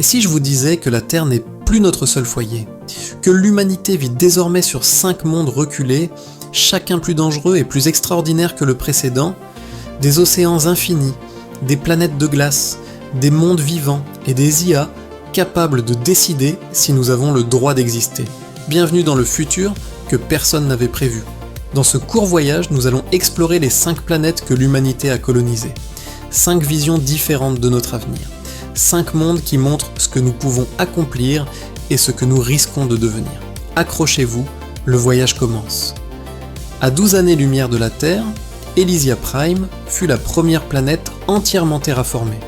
Et si je vous disais que la Terre n'est plus notre seul foyer, que l'humanité vit désormais sur 5 mondes reculés, chacun plus dangereux et plus extraordinaire que le précédent, des océans infinis, des planètes de glace, des mondes vivants et des IA capables de décider si nous avons le droit d'exister. Bienvenue dans le futur que personne n'avait prévu. Dans ce court voyage, nous allons explorer les 5 planètes que l'humanité a colonisées. 5 visions différentes de notre avenir. 5 mondes qui montrent ce que nous pouvons accomplir et ce que nous risquons de devenir. Accrochez-vous, le voyage commence. À 12 années-lumière de la Terre, Elysia Prime fut la première planète entièrement terraformée.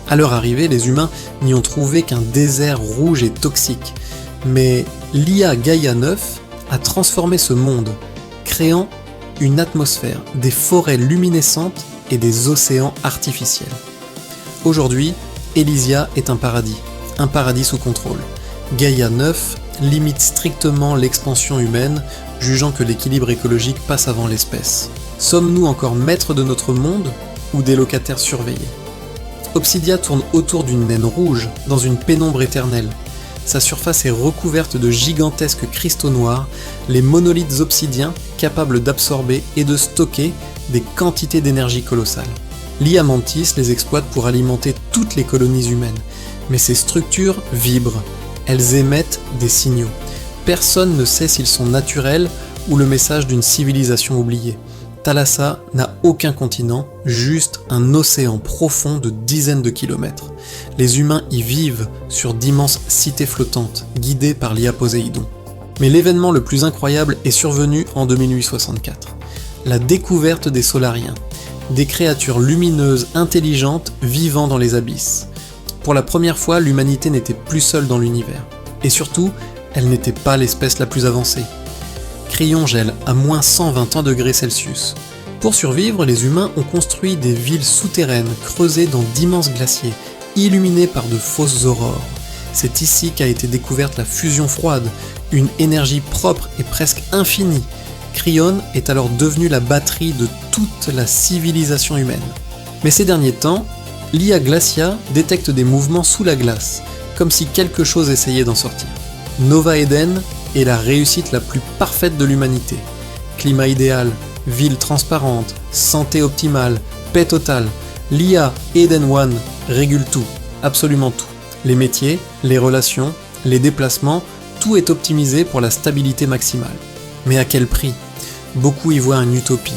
À leur arrivée, les humains n'y ont trouvé qu'un désert rouge et toxique. Mais l'IA Gaïa 9 a transformé ce monde, créant une atmosphère, des forêts luminescentes et des océans artificiels. Aujourd'hui, Elysia est un paradis sous contrôle. Gaïa 9 limite strictement l'expansion humaine, jugeant que l'équilibre écologique passe avant l'espèce. Sommes-nous encore maîtres de notre monde ou des locataires surveillés ? Obsidia tourne autour d'une naine rouge, dans une pénombre éternelle. Sa surface est recouverte de gigantesques cristaux noirs, les monolithes obsidiens capables d'absorber et de stocker des quantités d'énergie colossales. L'IA Mantis les exploite pour alimenter toutes les colonies humaines, mais ces structures vibrent, elles émettent des signaux. Personne ne sait s'ils sont naturels ou le message d'une civilisation oubliée. Thalassa n'a aucun continent, juste un océan profond de dizaines de kilomètres. Les humains y vivent sur d'immenses cités flottantes, guidées par l'IA Poséidon. Mais l'événement le plus incroyable est survenu en 2864. La découverte des Solariens, des créatures lumineuses intelligentes vivant dans les abysses. Pour la première fois, l'humanité n'était plus seule dans l'univers. Et surtout, elle n'était pas l'espèce la plus avancée. Cryon gèle à moins 120 ans degrés Celsius. Pour survivre, les humains ont construit des villes souterraines creusées dans d'immenses glaciers, illuminées par de fausses aurores. C'est ici qu'a été découverte la fusion froide, une énergie propre et presque infinie. Cryon est alors devenu la batterie de toute la civilisation humaine. Mais ces derniers temps, l'IA Glacia détecte des mouvements sous la glace, comme si quelque chose essayait d'en sortir. Nova Eden est la réussite la plus parfaite de l'humanité. Climat idéal, ville transparente, santé optimale, paix totale. L'IA Eden One régule tout, absolument tout. Les métiers, les relations, les déplacements, tout est optimisé pour la stabilité maximale. Mais à quel prix ? Beaucoup y voient une utopie.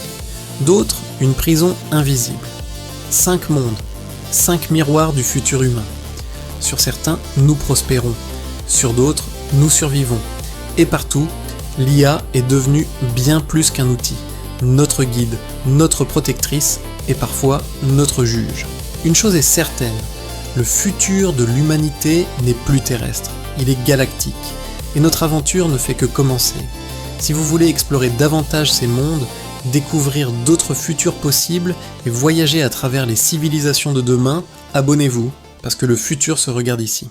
D'autres, une prison invisible. 5 mondes, 5 miroirs du futur humain. Sur certains, nous prospérons. Sur d'autres, nous survivons. Et partout, l'IA est devenue bien plus qu'un outil. Notre guide, notre protectrice et parfois notre juge. Une chose est certaine, le futur de l'humanité n'est plus terrestre, il est galactique. Et notre aventure ne fait que commencer. Si vous voulez explorer davantage ces mondes, découvrir d'autres futurs possibles et voyager à travers les civilisations de demain, abonnez-vous, parce que le futur se regarde ici.